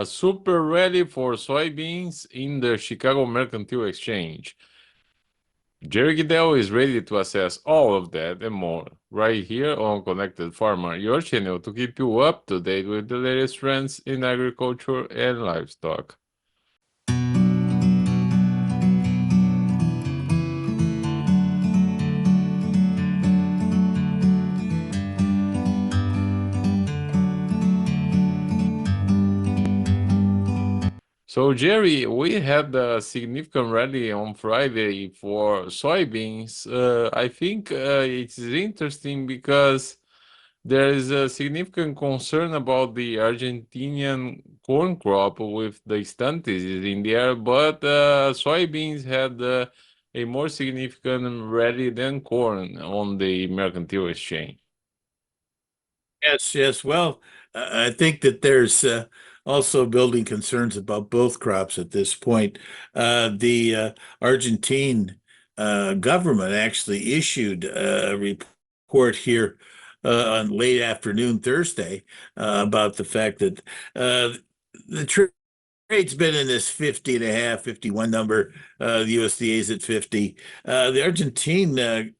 Super ready for soybeans in the Chicago Mercantile Exchange. Jerry Gidel is ready to assess all of that and more right here on Connected Farmer, your channel to keep you up to date with the latest trends in agriculture and livestock. So, Jerry, we had a significant rally on Friday for soybeans. I think it's interesting because there is a significant concern about the Argentinian corn crop with the Stunt disease in there, but soybeans had a more significant rally than corn on the mercantile exchange. Yes, yes. Well, I think that there's also building concerns about both crops at this point. The Argentine government actually issued a report here on late afternoon Thursday about the fact that the trade's been in this 50 and a half, 51 number. The USDA is at 50. The Argentine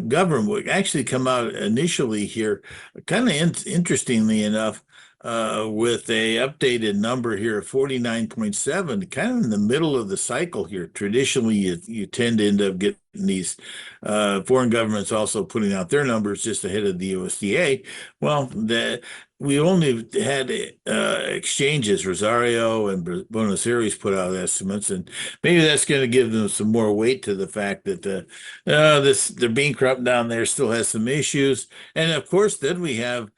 government would actually come out initially here, kind of interestingly enough, with a updated number here of 49.7, kind of in the middle of the cycle here. Traditionally, you tend to end up getting these foreign governments also putting out their numbers just ahead of the USDA. Well, we only had exchanges, Rosario and Buenos Aires put out estimates, and maybe that's going to give them some more weight to the fact that their bean crop down there still has some issues. And of course, then we have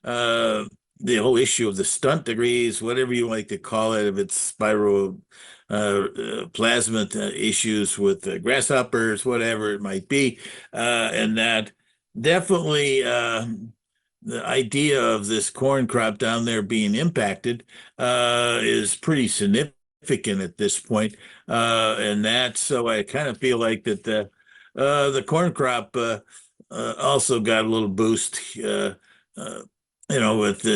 uh, the whole issue of the stunt degrees, whatever you like to call it, if it's spiral plasma issues with grasshoppers, whatever it might be, and that definitely the idea of this corn crop down there being impacted is pretty significant at this point. And that, so I kind of feel like that the corn crop also got a little boost, with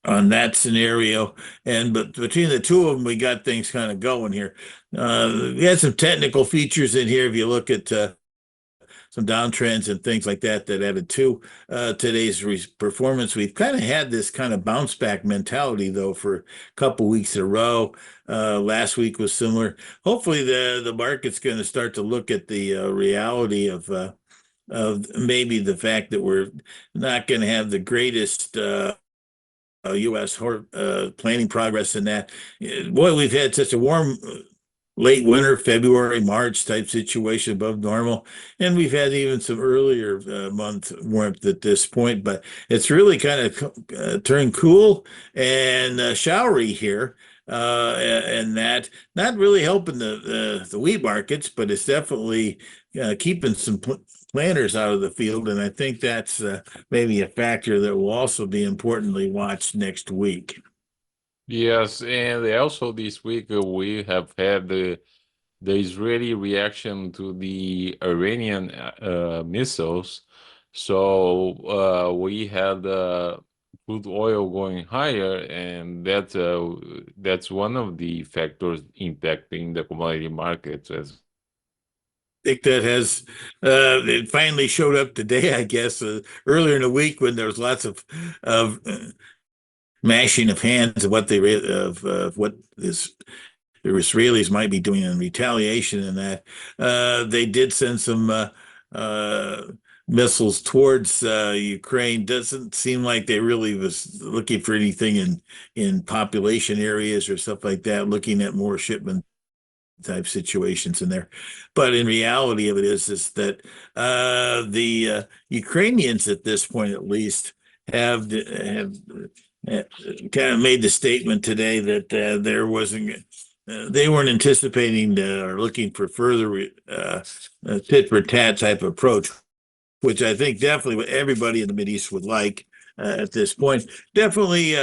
on that scenario. And but between the two of them, we got things kind of going here. We had some technical features in here. If you look at some downtrends and things like that that added to today's performance. We've kind of had this kind of bounce back mentality though for a couple weeks in a row. Last week was similar. Hopefully the market's going to start to look at the reality of maybe the fact that we're not going to have the greatest U.S. planting progress in that. Boy, we've had such a warm late winter, February, March type situation above normal. And we've had even some earlier month warmth at this point, but it's really kind of turned cool and showery here. And that not really helping the wheat markets, but it's definitely keeping some planters out of the field. And I think that's maybe a factor that will also be importantly watched next week. Yes, and also this week we have had the Israeli reaction to the Iranian missiles. So we had crude oil going higher, and that's one of the factors impacting the commodity markets as Think that has it finally showed up today, I guess, earlier in the week when there was lots of mashing of hands of what what this the Israelis might be doing in retaliation, and that they did send some uh, missiles towards Ukraine. Doesn't seem like they really was looking for anything in population areas or stuff like that. Looking at more shipment type situations in there, but in reality of it is that the Ukrainians at this point at least have kind of made the statement today that there wasn't they weren't anticipating or looking for further tit for tat type approach, which I think definitely what everybody in the Mideast would like at this point. Definitely,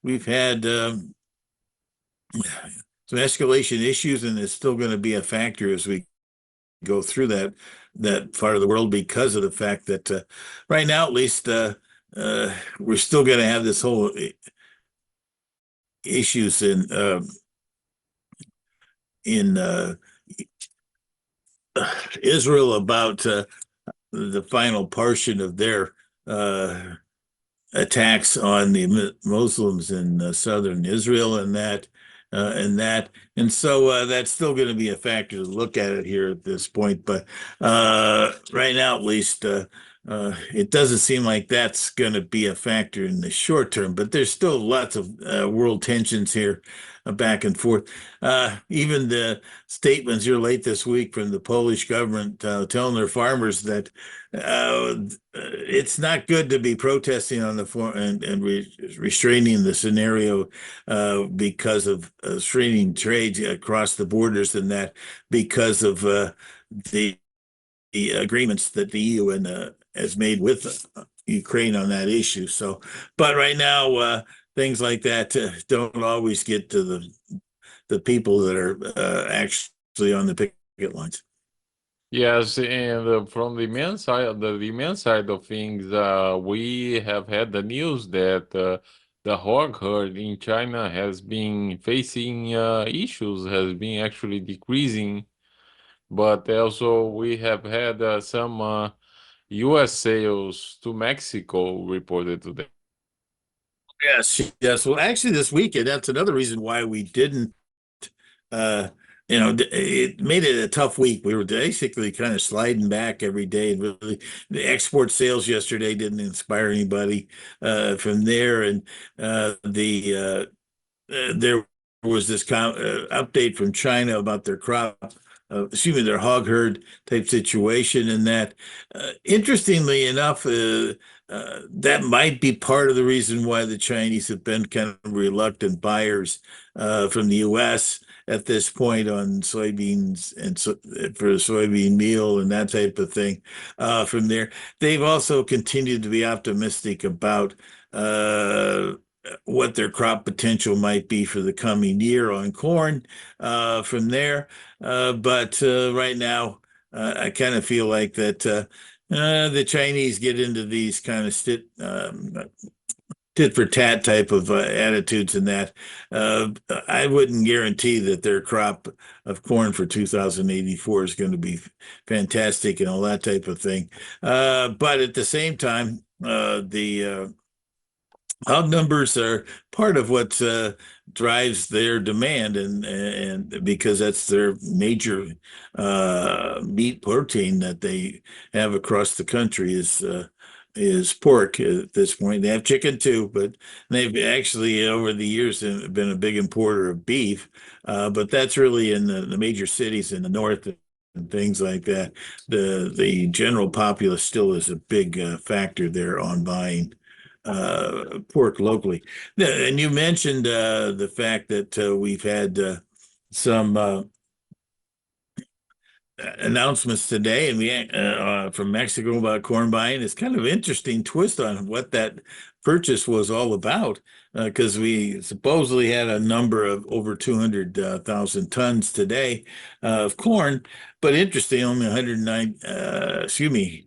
we've had some escalation issues, and it's still going to be a factor as we go through that part of the world because of the fact that right now, at least, we're still going to have this whole issues in Israel about the final portion of their uh, attacks on the Muslims in southern Israel and so that's still going to be a factor to look at it here at this point. But right now, at least, it doesn't seem like that's going to be a factor in the short term. But there's still lots of world tensions here, back and forth. Even the statements here late this week from the Polish government telling their farmers that it's not good to be protesting on the floor and restraining the scenario because of restraining trade across the borders and that because of the agreements that the EU and has made with Ukraine on that issue. So, but right now, things like that don't always get to the people that are actually on the picket lines. Yes, and from the demand side of things, we have had the news that the hog herd in China has been facing issues, has been actually decreasing, but also we have had some U.S. sales to Mexico reported today. Yes, yes. Well, actually, this weekend, that's another reason why we didn't. Uh, it made it a tough week. We were basically kind of sliding back every day. And really, the export sales yesterday didn't inspire anybody from there, and there was this update from China about their crop, excuse me, their hog herd type situation, and that, interestingly enough, that might be part of the reason why the Chinese have been kind of reluctant buyers from the U.S. at this point on soybeans and for soybean meal and that type of thing. From there, they've also continued to be optimistic about what their crop potential might be for the coming year on corn from there. But right now, I kind of feel like that the Chinese get into these kind of tit for tat type of attitudes and that. I wouldn't guarantee that their crop of corn for 2084 is going to be fantastic and all that type of thing. But at the same time, the hog numbers are part of what drives their demand, and because that's their major meat protein that they have across the country is pork at this point. They have chicken too, but they've actually over the years been a big importer of beef. But that's really in the major cities in the north and things like that. The general populace still is a big factor there on buying pork locally. And you mentioned the fact that we've had some announcements today, and we from Mexico about corn buying. It's kind of interesting twist on what that purchase was all about, because we supposedly had a number of over 200,000 tons today of corn, but interesting, only 109, excuse me,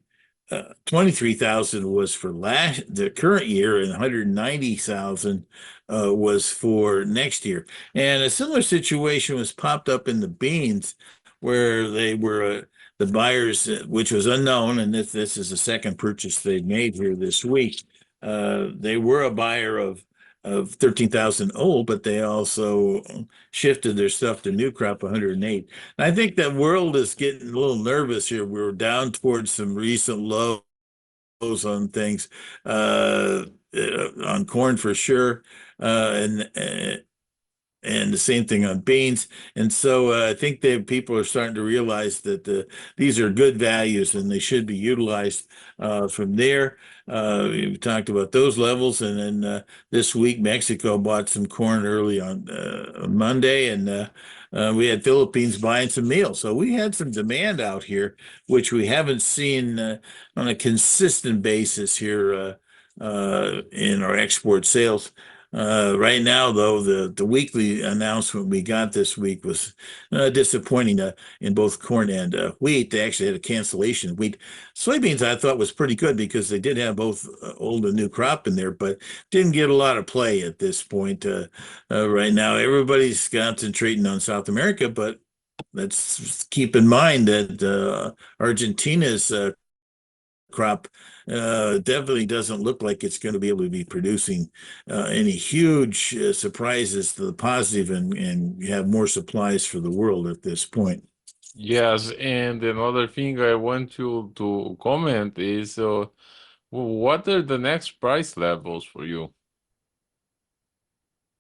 23,000 was for the current year, and 190,000 was for next year. And a similar situation was popped up in the beans, where they were the buyers, which was unknown, and this is the second purchase they made here this week. They were a buyer of 13,000 old, but they also shifted their stuff to new crop 108. And I think that world is getting a little nervous here. We're down towards some recent lows on things, on corn for sure, and the same thing on beans. And so I think that people are starting to realize that these are good values and they should be utilized from there. We talked about those levels, and then this week Mexico bought some corn early on Monday, and we had Philippines buying some meal. So we had some demand out here, which we haven't seen on a consistent basis here in our export sales. Right now, though, the weekly announcement we got this week was disappointing in both corn and wheat. They actually had a cancellation. Wheat, soybeans, I thought was pretty good because they did have both old and new crop in there, but didn't get a lot of play at this point. Right now, everybody's concentrating on South America, but let's keep in mind that Argentina's crop definitely doesn't look like it's going to be able to be producing any huge surprises to the positive and have more supplies for the world at this point. Yes, and another thing I want to comment is what are the next price levels for you?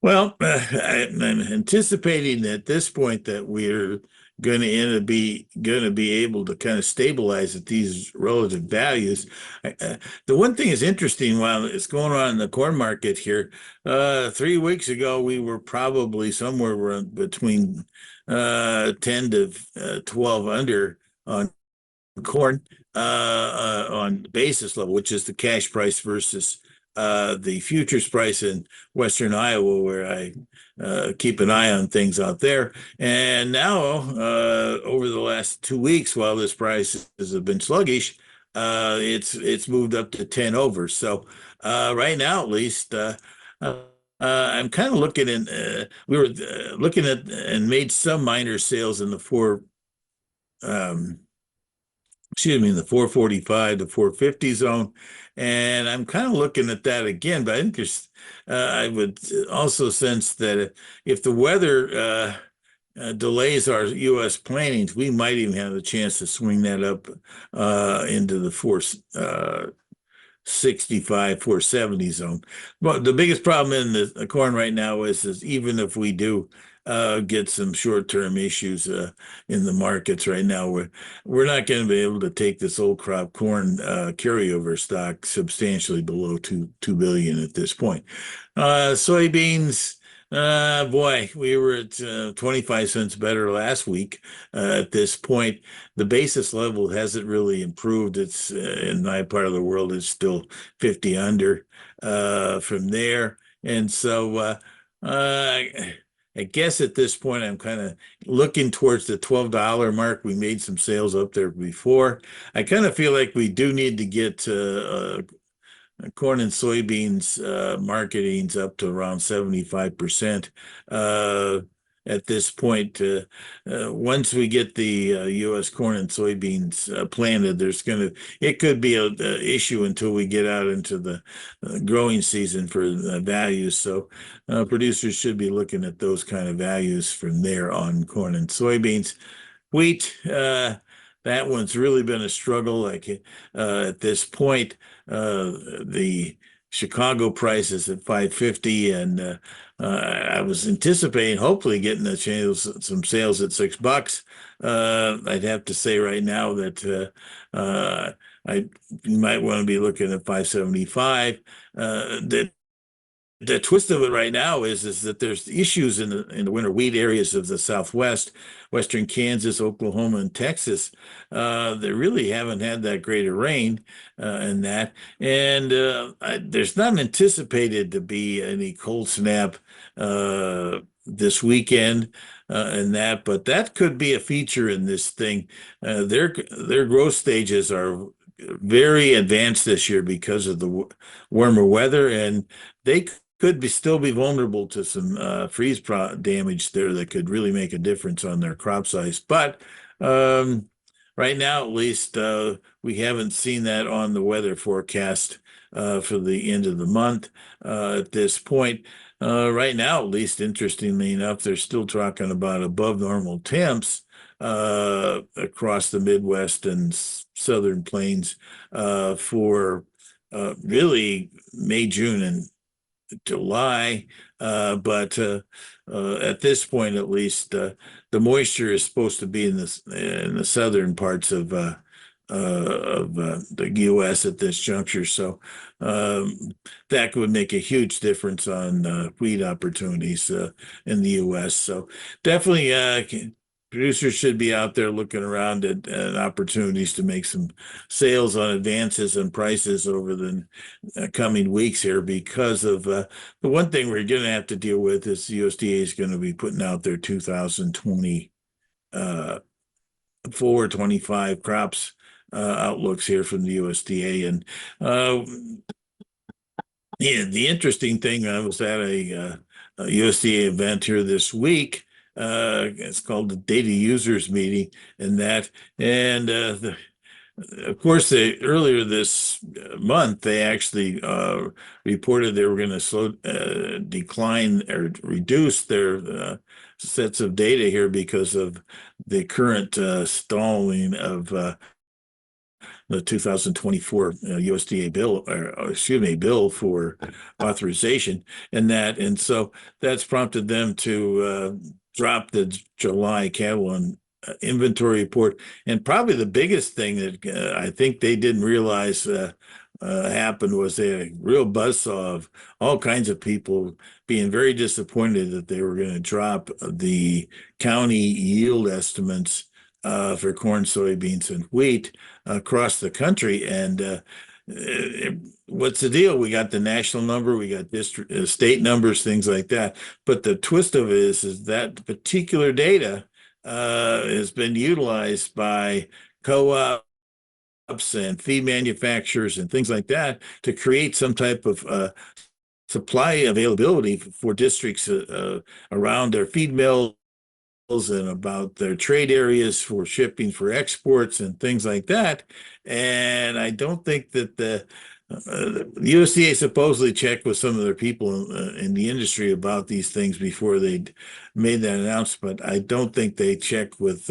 Well, I'm anticipating at this point that we're going to be able to kind of stabilize at these relative values. The one thing is interesting while it's going on in the corn market here. 3 weeks ago, we were probably somewhere between 10 to 12 under on corn on the basis level, which is the cash price versus the futures price in Western Iowa, where I keep an eye on things out there. And now, over the last 2 weeks, while this price has been sluggish, it's moved up to 10 over. So right now, at least. I'm kind of looking at we were looking at and made some minor sales in the um, in the 445 to 450 zone. And I'm kind of looking at that again, but I think I would also sense that if the weather delays our U.S. plantings, we might even have a chance to swing that up into the 465, 470 zone. But the biggest problem in the corn right now is even if we do get some short-term issues in the markets right now, we're not going to be able to take this old crop corn carryover stock substantially below two billion at this point. Soybeans. Boy, we were at 25 cents better last week. At this point, the basis level hasn't really improved. It's in my part of the world, it's still 50 under from there. And so uh, I guess at this point, I'm kind of looking towards the $12 mark. We made some sales up there before. I kind of feel like we do need to get corn and soybeans marketing's up to around 75% uh, at this point. Once we get the U.S. corn and soybeans planted, it could be a issue until we get out into the growing season for values. So producers should be looking at those kind of values from there on corn and soybeans. Wheat, that one's really been a struggle. Like at this point, the Chicago price is at 550, and I was anticipating hopefully getting some sales at $6. I'd have to say right now that I might want to be looking at 575. The twist of it right now is that there's issues in the winter wheat areas of the Southwest, Western Kansas, Oklahoma, and Texas. They really haven't had that great of rain in that, and there's not anticipated to be any cold snap this weekend. And that, but that could be a feature in this thing. Their growth stages are very advanced this year because of the warmer weather, and they could still be vulnerable to some freeze damage there that could really make a difference on their crop size. But right now, at least, we haven't seen that on the weather forecast for the end of the month at this point. Right now, at least, interestingly enough, they're still talking about above normal temps across the Midwest and Southern Plains for really May, June, and July. But at this point, at least, the moisture is supposed to be in the southern parts of the U.S. at this juncture. So that would make a huge difference on wheat opportunities in the U.S. So definitely producers should be out there looking around at opportunities to make some sales on advances and prices over the coming weeks here because of the one thing we're going to have to deal with is the USDA is going to be putting out their 2020 425 crops outlooks here from the USDA. And yeah, the interesting thing, I was at a USDA event here this week. It's called the Data Users Meeting, and of course, earlier this month they actually reported they were going to decline or reduce their sets of data here because of the current stalling of the 2024 USDA bill, or excuse me, bill for authorization, and so that's prompted them to drop the July cattle and inventory report. And probably the biggest thing that I think they didn't realize happened was they had a real buzzsaw of all kinds of people being very disappointed that they were going to drop the county yield estimates for corn, soybeans, and wheat across the country. And what's the deal? We got the national number, we got district, state numbers, things like that. But the twist of it is that particular data has been utilized by co-ops and feed manufacturers and things like that to create some type of supply availability for districts around their feed mills and about their trade areas for shipping for exports and things like that. And I don't think that the USDA supposedly checked with some of their people in the industry about these things before they made that announcement. I don't think they checked with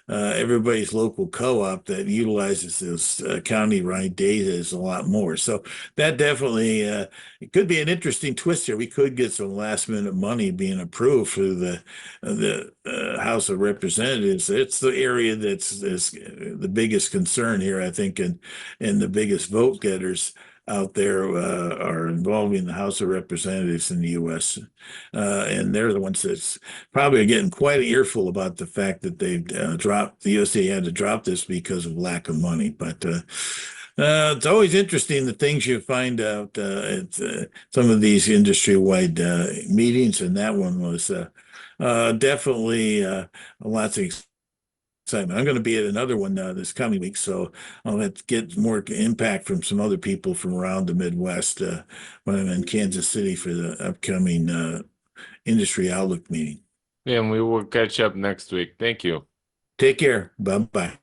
everybody's local co-op that utilizes this county-wide data is a lot more. So that definitely it could be an interesting twist here. We could get some last-minute money being approved through the House of Representatives. It's the area that's is the biggest concern here, I think, and the biggest vote getters out there are involving the House of Representatives in the U.S. And they're the ones that's probably getting quite an earful about the fact that they've dropped, the USDA had to drop this because of lack of money. But it's always interesting the things you find out at some of these industry-wide meetings, and that one was definitely lots of excitement. I'm going to be at another one this coming week, so I'll have to get more impact from some other people from around the Midwest when I'm in Kansas City for the upcoming industry outlook meeting. And we will catch up next week. Thank you. Take care. Bye bye.